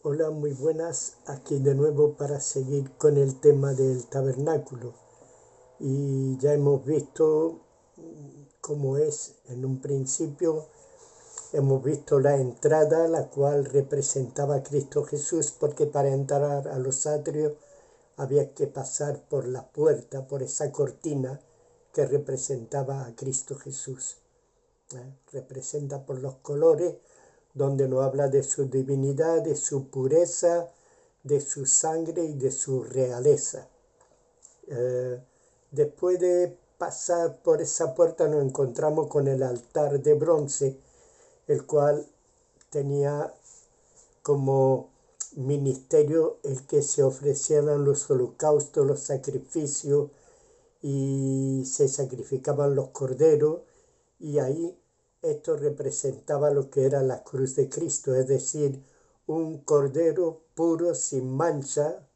Hola, muy buenas. Aquí de nuevo para seguir con el tema del tabernáculo. Y ya hemos visto cómo es en un principio. Hemos visto la entrada, la cual representaba a Cristo Jesús, porque para entrar a los atrios había que pasar por la puerta, por esa cortina que representaba a Cristo Jesús. Representa por los colores, donde nos habla de su divinidad, de su pureza, de su sangre y de su realeza. Después de pasar por esa puerta nos encontramos con el altar de bronce, el cual tenía como ministerio el que se ofrecieran los holocaustos, los sacrificios, y se sacrificaban los corderos, y ahí esto representaba lo que era la cruz de Cristo, es decir, un cordero puro, sin mancha,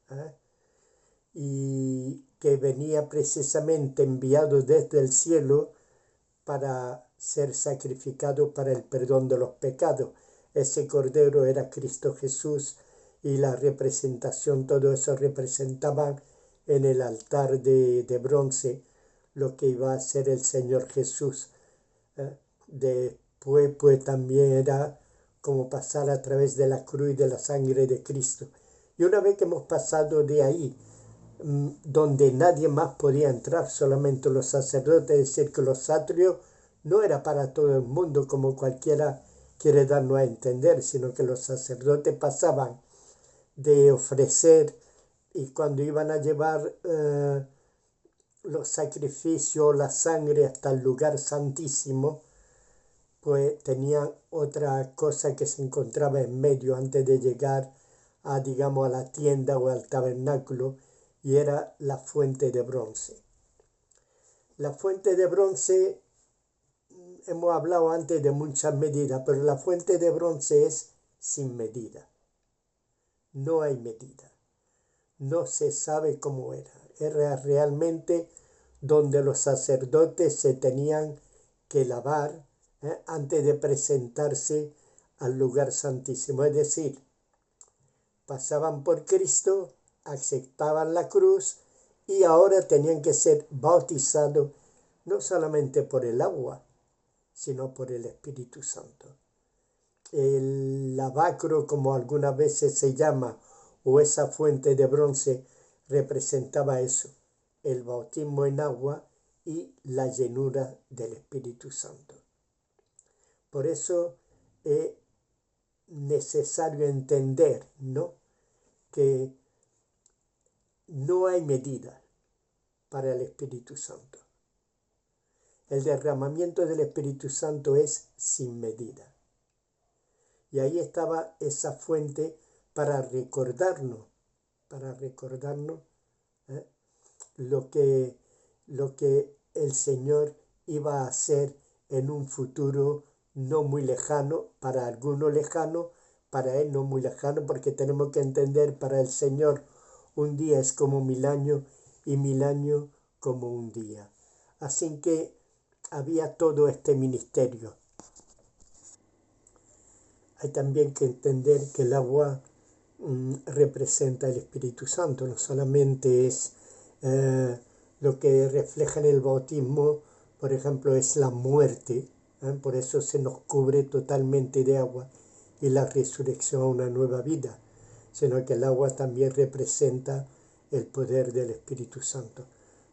y que venía precisamente enviado desde el cielo para ser sacrificado para el perdón de los pecados. Ese cordero era Cristo Jesús, y la representación, todo eso representaban en el altar de bronce lo que iba a ser el Señor Jesús. Después pues también era como pasar a través de la cruz y de la sangre de Cristo. Y una vez que hemos pasado de ahí, donde nadie más podía entrar, solamente los sacerdotes, es decir, que los atrios no era para todo el mundo como cualquiera quiere darnos a entender, sino que los sacerdotes pasaban de ofrecer, y cuando iban a llevar los sacrificios, la sangre hasta el lugar santísimo, pues tenían otra cosa que se encontraba en medio antes de llegar a, digamos, a la tienda o al tabernáculo, y era la fuente de bronce. La fuente de bronce, hemos hablado antes de muchas medidas, pero la fuente de bronce es sin medida. No hay medida. No se sabe cómo era. Era realmente donde los sacerdotes se tenían que lavar antes de presentarse al lugar santísimo. Es decir, pasaban por Cristo, aceptaban la cruz, y ahora tenían que ser bautizados no solamente por el agua, sino por el Espíritu Santo. El lavacro, como algunas veces se llama, o esa fuente de bronce, representaba eso, el bautismo en agua y la llenura del Espíritu Santo. Por eso es necesario entender, ¿no?, que no hay medida para el Espíritu Santo. El derramamiento del Espíritu Santo es sin medida. Y ahí estaba esa fuente para recordarnos ¿eh? lo que el Señor iba a hacer en un futuro no muy lejano, para algunos lejano, para Él no muy lejano, porque tenemos que entender, para el Señor un día es como 1000 años, y 1000 años como un día. Así que había todo este ministerio. Hay también que entender que el agua representa el Espíritu Santo, no solamente es lo que refleja en el bautismo, por ejemplo, es la muerte, por eso se nos cubre totalmente de agua, y la resurrección a una nueva vida, sino que el agua también representa el poder del Espíritu Santo.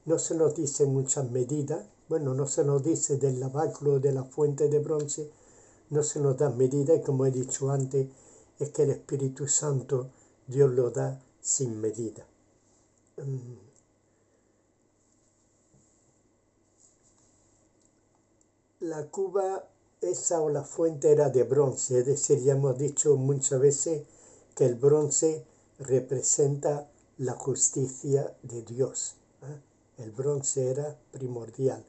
No se nos dice muchas medidas, bueno, no se nos dice del lavacro, de la fuente de bronce, no se nos da medida, y como he dicho antes, es que el Espíritu Santo Dios lo da sin medida. La cuba esa o la fuente era de bronce, es decir, ya hemos dicho muchas veces que el bronce representa la justicia de Dios. El bronce era primordial.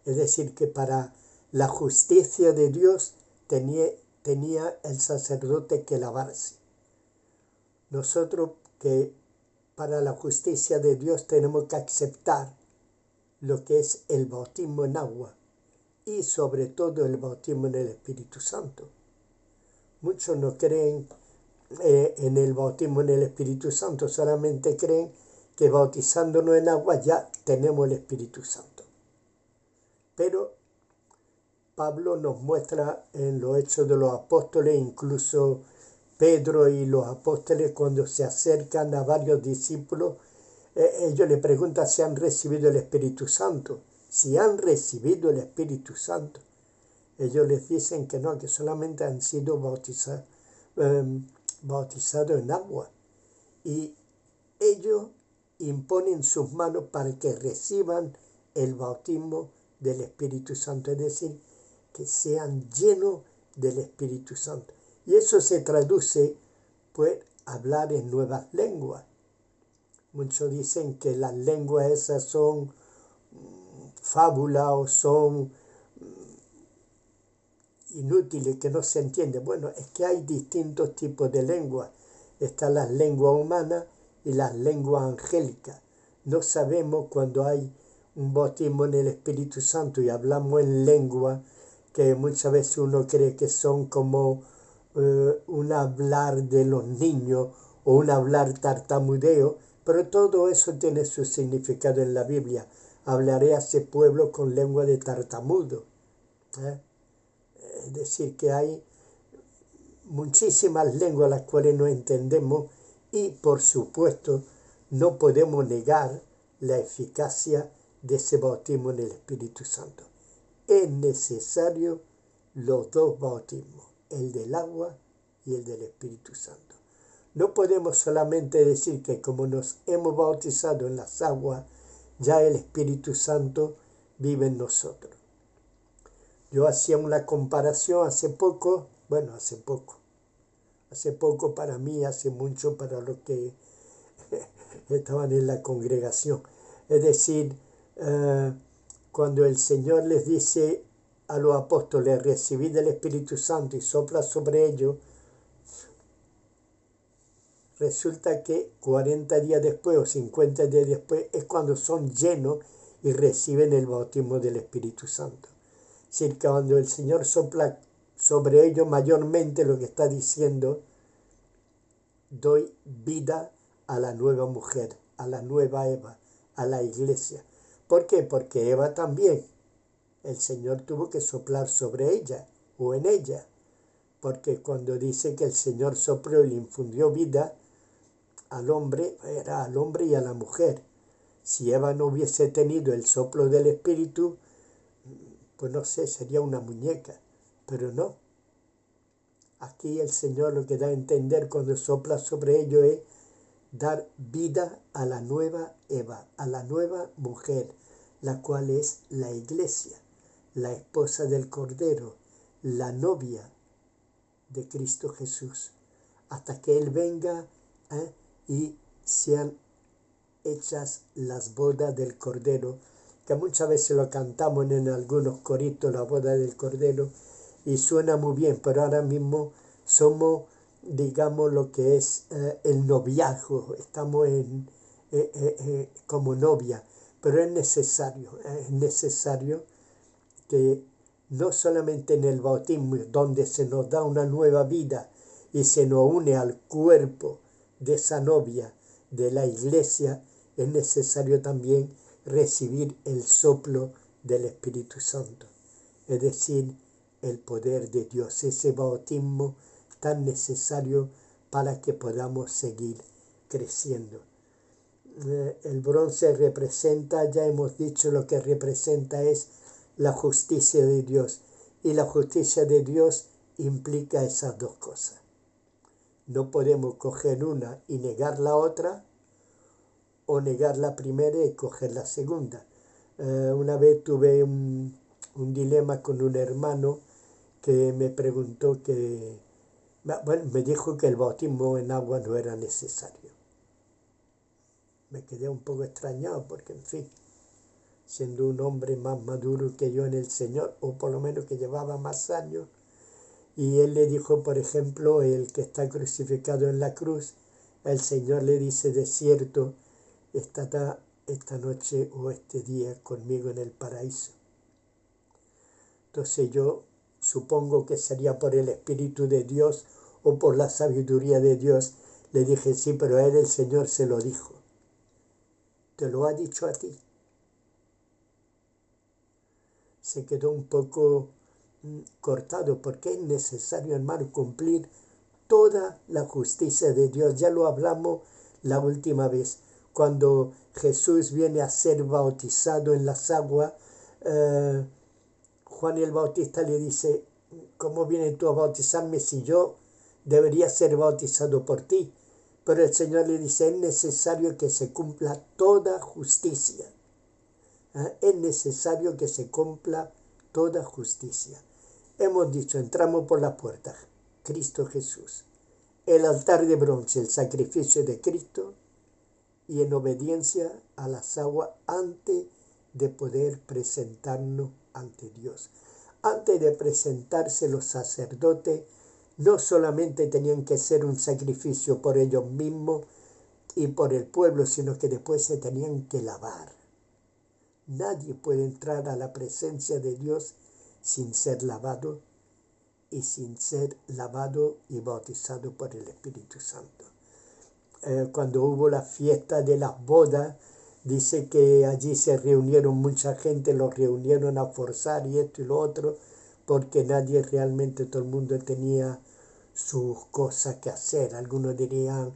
Es decir, que para la justicia de Dios tenía el sacerdote que lavarse. Nosotros, que para la justicia de Dios tenemos que aceptar lo que es el bautismo en agua, y sobre todo el bautismo en el Espíritu Santo. Muchos no creen en el bautismo en el Espíritu Santo, solamente creen que bautizándonos en agua ya tenemos el Espíritu Santo. Pero Pablo nos muestra en los Hechos de los Apóstoles, incluso Pedro y los apóstoles cuando se acercan a varios discípulos, ellos le preguntan si han recibido el Espíritu Santo. Si han recibido el Espíritu Santo, ellos les dicen que no, que solamente han sido bautizados en agua. Y ellos imponen sus manos para que reciban el bautismo del Espíritu Santo, es decir, que sean llenos del Espíritu Santo. Y eso se traduce, pues, hablar en nuevas lenguas. Muchos dicen que las lenguas esas son fábulas o son inútiles, que no se entienden. Bueno, es que hay distintos tipos de lenguas. Están las lenguas humanas y las lenguas angélicas. No sabemos cuando hay un bautismo en el Espíritu Santo y hablamos en lengua, que muchas veces uno cree que son como un hablar de los niños o un hablar tartamudeo, pero todo eso tiene su significado en la Biblia. Hablaré a ese pueblo con lengua de tartamudo. Es decir, que hay muchísimas lenguas las cuales no entendemos y, por supuesto, no podemos negar la eficacia de ese bautismo en el Espíritu Santo. Es necesario los dos bautismos, el del agua y el del Espíritu Santo. No podemos solamente decir que como nos hemos bautizado en las aguas, ya el Espíritu Santo vive en nosotros. Yo hacía una comparación hace poco para mí, hace mucho para los que estaban en la congregación. Es decir, cuando el Señor les dice a los apóstoles, recibid el Espíritu Santo y sopla sobre ellos, resulta que 40 días después o 50 días después es cuando son llenos y reciben el bautismo del Espíritu Santo. Es decir, que cuando el Señor sopla sobre ellos, mayormente lo que está diciendo, doy vida a la nueva mujer, a la nueva Eva, a la iglesia. ¿Por qué? Porque Eva también, el Señor tuvo que soplar sobre ella o en ella. Porque cuando dice que el Señor sopló y le infundió vida al hombre, era al hombre y a la mujer. Si Eva no hubiese tenido el soplo del Espíritu, pues no sé, sería una muñeca, pero no. Aquí el Señor lo que da a entender cuando sopla sobre ello es dar vida a la nueva Eva, a la nueva mujer, la cual es la iglesia, la esposa del Cordero, la novia de Cristo Jesús, hasta que Él venga y sean hechas las bodas del Cordero, que muchas veces lo cantamos en algunos coritos, la boda del Cordero, y suena muy bien, pero ahora mismo somos, digamos, lo que es el noviazgo, estamos como novia, pero es necesario que no solamente en el bautismo, donde se nos da una nueva vida y se nos une al cuerpo de esa novia, de la iglesia, es necesario también recibir el soplo del Espíritu Santo, es decir, el poder de Dios, ese bautismo tan necesario para que podamos seguir creciendo. El bronce representa, ya hemos dicho, lo que representa es la justicia de Dios, y la justicia de Dios implica esas dos cosas. No podemos coger una y negar la otra, o negar la primera y coger la segunda. Una vez tuve un dilema con un hermano que me preguntó me dijo que el bautismo en agua no era necesario. Me quedé un poco extrañado porque, en fin, siendo un hombre más maduro que yo en el Señor, o por lo menos que llevaba más años, y él le dijo, por ejemplo, el que está crucificado en la cruz, el Señor le dice, de cierto, estará esta noche o este día conmigo en el paraíso. Entonces yo supongo que sería por el Espíritu de Dios o por la sabiduría de Dios. Le dije, sí, pero a él el Señor se lo dijo. Te lo ha dicho a ti. Se quedó un poco cortado, porque es necesario, hermano, cumplir toda la justicia de Dios. Ya lo hablamos la última vez, cuando Jesús viene a ser bautizado en las aguas. Juan el Bautista le dice, ¿cómo vienes tú a bautizarme si yo debería ser bautizado por ti? Pero el Señor le dice, es necesario que se cumpla toda justicia. Es necesario que se cumpla toda justicia. Hemos dicho, entramos por la puerta, Cristo Jesús. El altar de bronce, el sacrificio de Cristo, y en obediencia a las aguas antes de poder presentarnos ante Dios. Antes de presentarse los sacerdotes, no solamente tenían que ser un sacrificio por ellos mismos y por el pueblo, sino que después se tenían que lavar. Nadie puede entrar a la presencia de Dios sin ser lavado y bautizado por el Espíritu Santo. Cuando hubo la fiesta de las bodas, dice que allí se reunieron mucha gente, los reunieron a forzar y esto y lo otro, porque nadie realmente, todo el mundo tenía sus cosas que hacer. Algunos dirían,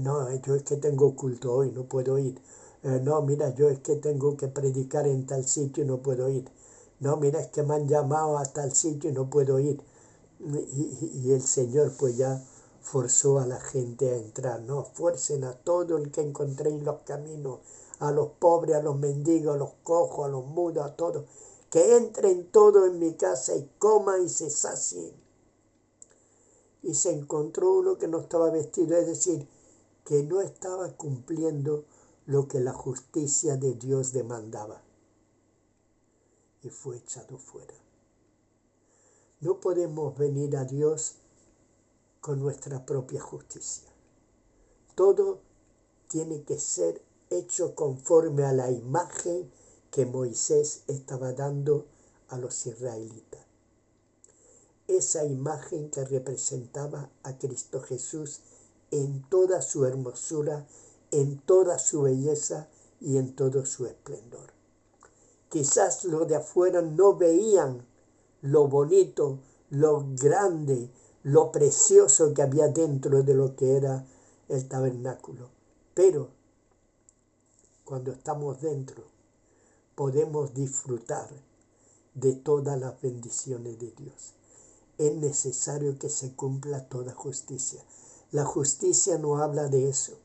no, yo es que tengo culto hoy, no puedo ir. No, mira, yo es que tengo que predicar en tal sitio y no puedo ir. No, mira, es que me han llamado a tal sitio y no puedo ir. Y el Señor pues ya forzó a la gente a entrar. No, fuercen a todo el que encontréis en los caminos, a los pobres, a los mendigos, a los cojos, a los mudos, a todos, que entren todos en mi casa y coman y se sacien. Y se encontró uno que no estaba vestido, es decir, que no estaba cumpliendo lo que la justicia de Dios demandaba, y fue echado fuera. No podemos venir a Dios con nuestra propia justicia. Todo tiene que ser hecho conforme a la imagen que Moisés estaba dando a los israelitas. Esa imagen que representaba a Cristo Jesús en toda su hermosura, en toda su belleza y en todo su esplendor. Quizás los de afuera no veían lo bonito, lo grande, lo precioso que había dentro de lo que era el tabernáculo. Pero cuando estamos dentro, podemos disfrutar de todas las bendiciones de Dios. Es necesario que se cumpla toda justicia. La justicia no habla de eso.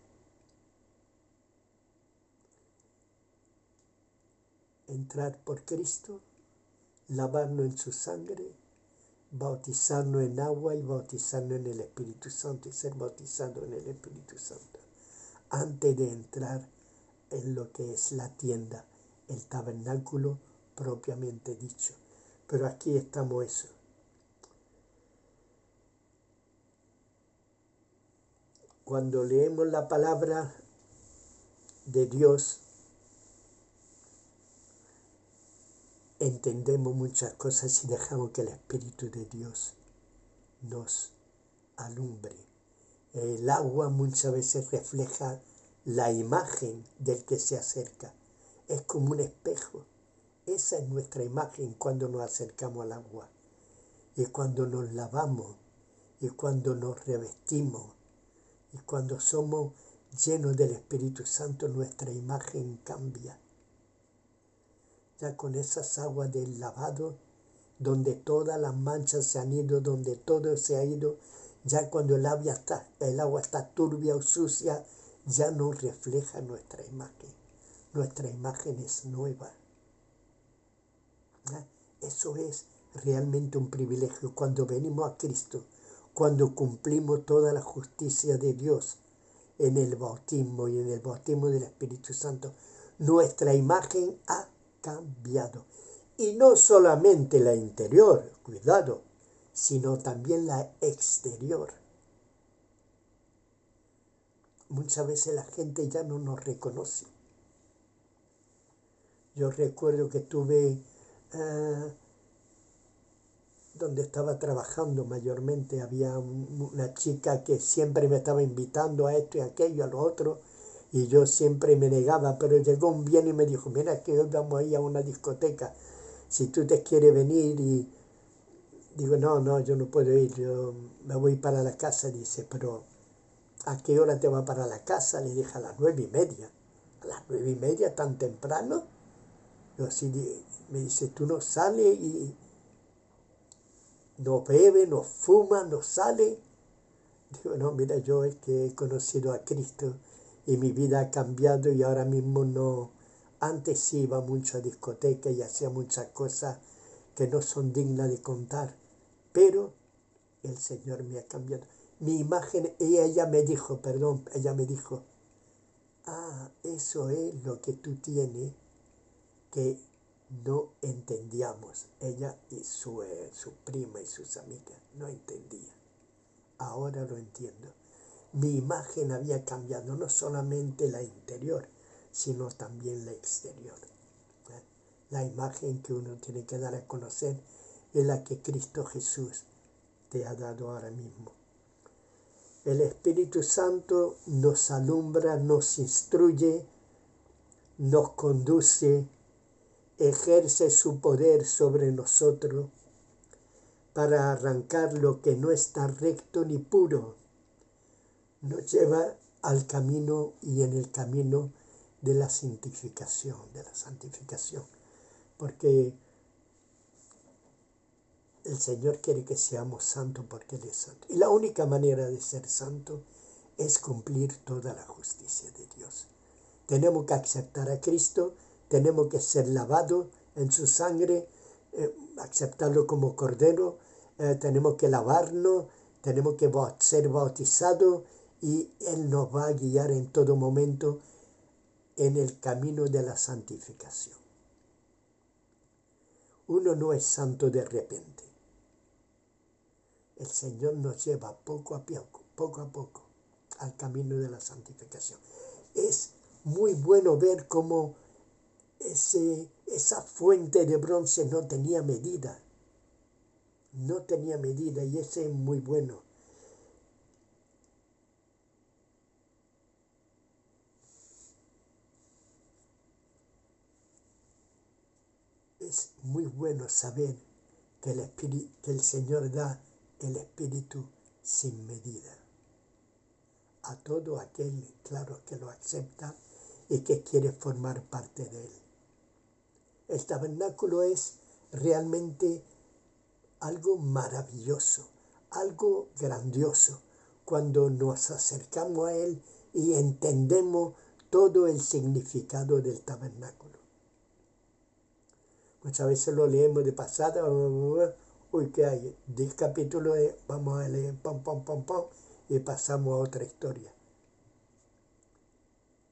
Entrar por Cristo, lavarnos en su sangre, bautizarnos en agua y bautizarnos en el Espíritu Santo y ser bautizados en el Espíritu Santo. Antes de entrar en lo que es la tienda, el tabernáculo propiamente dicho. Pero aquí estamos eso. Cuando leemos la palabra de Dios, entendemos muchas cosas y dejamos que el Espíritu de Dios nos alumbre. El agua muchas veces refleja la imagen del que se acerca. Es como un espejo. Esa es nuestra imagen cuando nos acercamos al agua. Y cuando nos lavamos, y cuando nos revestimos, y cuando somos llenos del Espíritu Santo, nuestra imagen cambia. Ya con esas aguas del lavado, donde todas las manchas se han ido, donde todo se ha ido, ya cuando el agua está turbia o sucia, ya no refleja nuestra imagen. Nuestra imagen es nueva. Eso es realmente un privilegio. Cuando venimos a Cristo, cuando cumplimos toda la justicia de Dios en el bautismo y en el bautismo del Espíritu Santo, nuestra imagen ha cambiado. Y no solamente la interior, cuidado, sino también la exterior. Muchas veces la gente ya no nos reconoce. Yo recuerdo que tuve donde estaba trabajando mayormente, había una chica que siempre me estaba invitando a esto y aquello, a lo otro, y yo siempre me negaba, pero llegó un día y me dijo, mira que hoy vamos a ir a una discoteca, si tú te quieres venir. Y digo, no, no, yo no puedo ir, yo me voy para la casa. Dice, pero ¿a qué hora te va para la casa? Le dije, a las 9:30. ¿A las 9:30 tan temprano? Yo así, me dice, tú no sales y no bebe, no fuma, no sale. Digo, no, mira, yo es que he conocido a Cristo y mi vida ha cambiado y ahora mismo no. Antes sí iba mucho a discoteca y hacía muchas cosas que no son dignas de contar, pero el Señor me ha cambiado. Mi imagen, y ella me dijo, perdón, ella me dijo, eso es lo que tú tienes que no entendíamos. Ella y su prima y sus amigas no entendían. Ahora lo entiendo. Mi imagen había cambiado, no solamente la interior, sino también la exterior. La imagen que uno tiene que dar a conocer es la que Cristo Jesús te ha dado ahora mismo. El Espíritu Santo nos alumbra, nos instruye, nos conduce, ejerce su poder sobre nosotros para arrancar lo que no está recto ni puro. Nos lleva al camino y en el camino de la santificación, porque el Señor quiere que seamos santos porque Él es santo. Y la única manera de ser santo es cumplir toda la justicia de Dios. Tenemos que aceptar a Cristo, tenemos que ser lavados en su sangre, aceptarlo como Cordero, tenemos que lavarnos, tenemos que ser bautizados y Él nos va a guiar en todo momento en el camino de la santificación. Uno no es santo de repente. El Señor nos lleva poco a poco, al camino de la santificación. Es muy bueno ver cómo esa fuente de bronce no tenía medida. No tenía medida y ese es muy bueno. Es muy bueno saber que el Señor da el Espíritu sin medida a todo aquel, claro, que lo acepta y que quiere formar parte de él. El tabernáculo es realmente algo maravilloso, algo grandioso, cuando nos acercamos a él y entendemos todo el significado del tabernáculo. Muchas veces lo leemos de pasada, uy, ¿qué hay? 10 capítulos, vamos a leer, y pasamos a otra historia.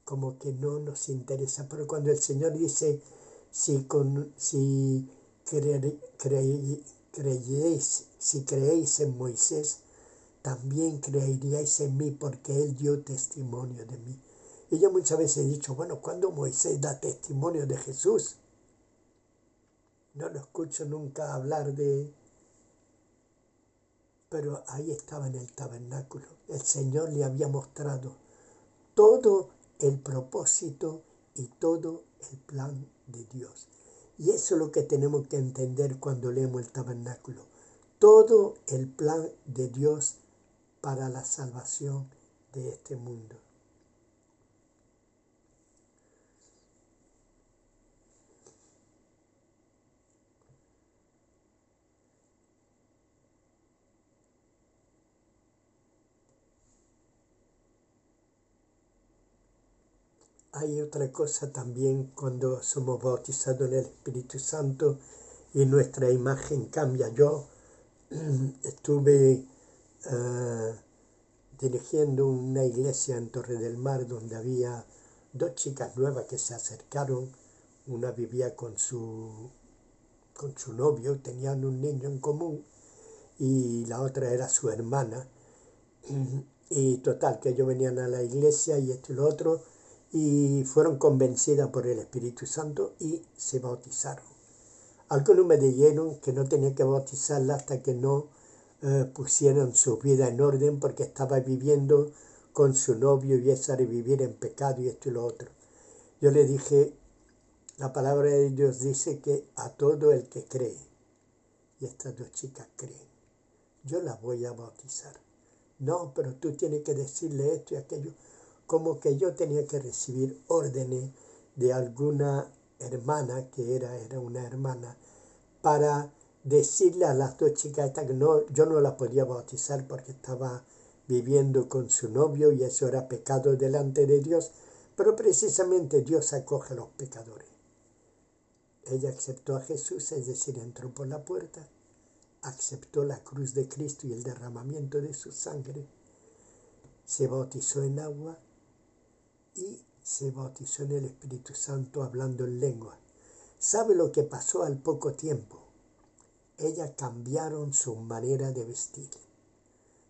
Como que no nos interesa, pero cuando el Señor dice, si creéis en Moisés, también creeríais en mí, porque él dio testimonio de mí. Y yo muchas veces he dicho, bueno, ¿cuándo Moisés da testimonio de Jesús? No lo escucho nunca hablar de... Pero ahí estaba en el tabernáculo. El Señor le había mostrado todo el propósito y todo el plan de Dios. Y eso es lo que tenemos que entender cuando leemos el tabernáculo. Todo el plan de Dios para la salvación de este mundo. Hay otra cosa también cuando somos bautizados en el Espíritu Santo y nuestra imagen cambia. Yo estuve dirigiendo una iglesia en Torre del Mar donde había 2 chicas nuevas que se acercaron. Una vivía con su novio, tenían un niño en común y la otra era su hermana. Y total, que ellos venían a la iglesia y esto y lo otro, y fueron convencidas por el Espíritu Santo y se bautizaron. Algunos me dijeron que no tenía que bautizarla hasta que no pusieran su vida en orden porque estaba viviendo con su novio y esa de vivir en pecado y esto y lo otro. Yo le dije, la palabra de Dios dice que a todo el que cree, y estas dos chicas creen, yo las voy a bautizar. No, pero tú tienes que decirle esto y aquello. Como que yo tenía que recibir órdenes de alguna hermana, que era una hermana, para decirle a las dos chicas estas que no, yo no las podía bautizar porque estaba viviendo con su novio y eso era pecado delante de Dios, pero precisamente Dios acoge a los pecadores. Ella aceptó a Jesús, es decir, entró por la puerta, aceptó la cruz de Cristo y el derramamiento de su sangre, se bautizó en agua y se bautizó en el Espíritu Santo hablando en lengua. ¿Sabe lo que pasó al poco tiempo? Ellas cambiaron su manera de vestir.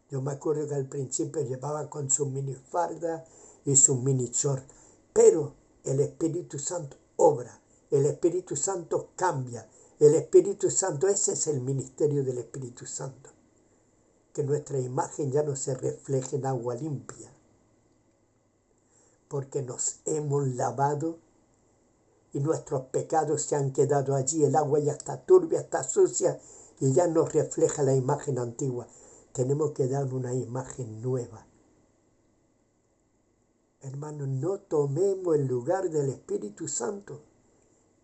Yo me acuerdo que al principio llevaba con su minifalda y su mini short, pero el Espíritu Santo obra, el Espíritu Santo cambia, el Espíritu Santo, ese es el ministerio del Espíritu Santo, que nuestra imagen ya no se refleje en agua limpia, porque nos hemos lavado y nuestros pecados se han quedado allí, el agua ya está turbia, está sucia y ya no refleja la imagen antigua. Tenemos que dar una imagen nueva. Hermanos, no tomemos el lugar del Espíritu Santo.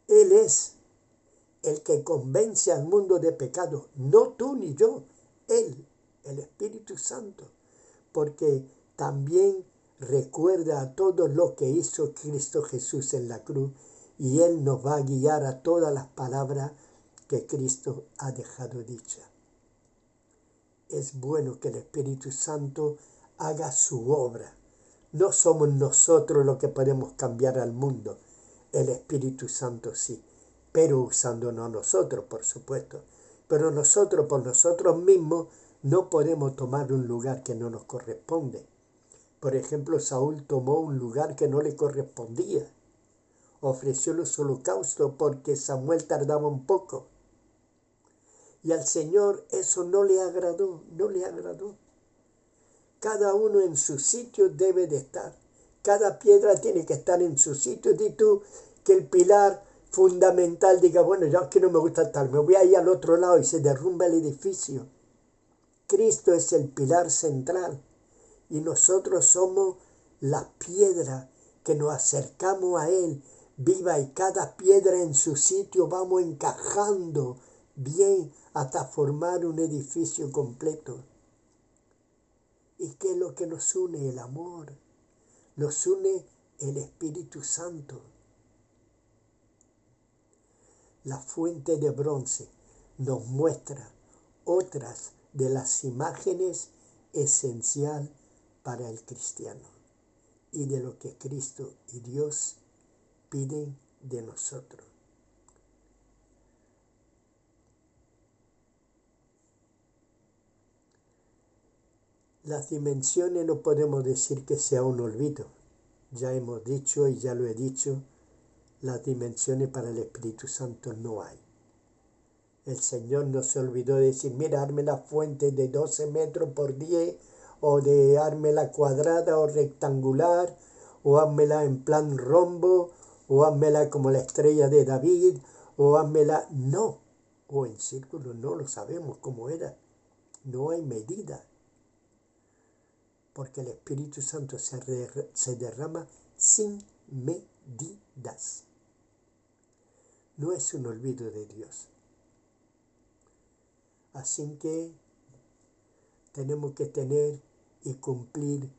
Él es el que convence al mundo de pecado, no tú ni yo, Él, el Espíritu Santo, porque también recuerda a todo lo que hizo Cristo Jesús en la cruz y Él nos va a guiar a todas las palabras que Cristo ha dejado dichas. Es bueno que el Espíritu Santo haga su obra. No somos nosotros los que podemos cambiar al mundo, el Espíritu Santo sí, pero usándonos nosotros, por supuesto. Pero nosotros por nosotros mismos no podemos tomar un lugar que no nos corresponde. Por ejemplo, Saúl tomó un lugar que no le correspondía. Ofreció los holocaustos porque Samuel tardaba un poco. Y al Señor eso no le agradó, no le agradó. Cada uno en su sitio debe de estar. Cada piedra tiene que estar en su sitio. Di tú que el pilar fundamental diga, bueno, yo aquí no me gusta estar, me voy a ir al otro lado y se derrumba el edificio. Cristo es el pilar central y nosotros somos la piedra que nos acercamos a Él viva y cada piedra en su sitio vamos encajando bien hasta formar un edificio completo. ¿Y qué es lo que nos une? El amor. Nos une el Espíritu Santo. La fuente de bronce nos muestra otras de las imágenes esencial para el cristiano y de lo que Cristo y Dios piden de nosotros. Las dimensiones no podemos decir que sea un olvido. Ya hemos dicho y ya lo he dicho, las dimensiones para el Espíritu Santo no hay. El Señor no se olvidó de decir, mira, hazme la fuente de 12 metros por 10, o de házmela cuadrada o rectangular, o házmela en plan rombo, o házmela como la estrella de David, o házmela, no, o en círculo, no lo sabemos cómo era, no hay medida, porque el Espíritu Santo se derrama sin medidas. No es un olvido de Dios. Así que tenemos que tener y cumplir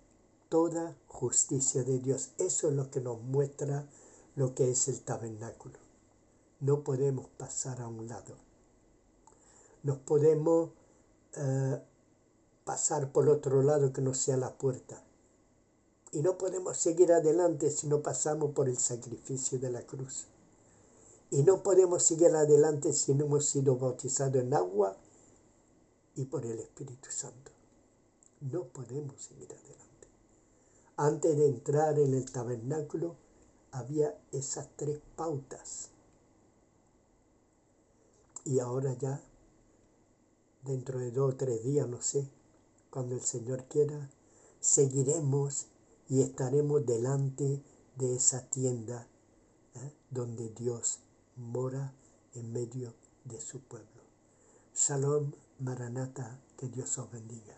toda justicia de Dios. Eso es lo que nos muestra lo que es el tabernáculo. No podemos pasar a un lado. No podemos pasar por otro lado que no sea la puerta. Y no podemos seguir adelante si no pasamos por el sacrificio de la cruz. Y no podemos seguir adelante si no hemos sido bautizados en agua y por el Espíritu Santo. No podemos seguir adelante. Antes de entrar en el tabernáculo había esas 3 pautas. Y ahora ya, dentro de 2 o 3 días, no sé, cuando el Señor quiera, seguiremos y estaremos delante de esa tienda, donde Dios mora en medio de su pueblo. Shalom, Maranatha, que Dios os bendiga.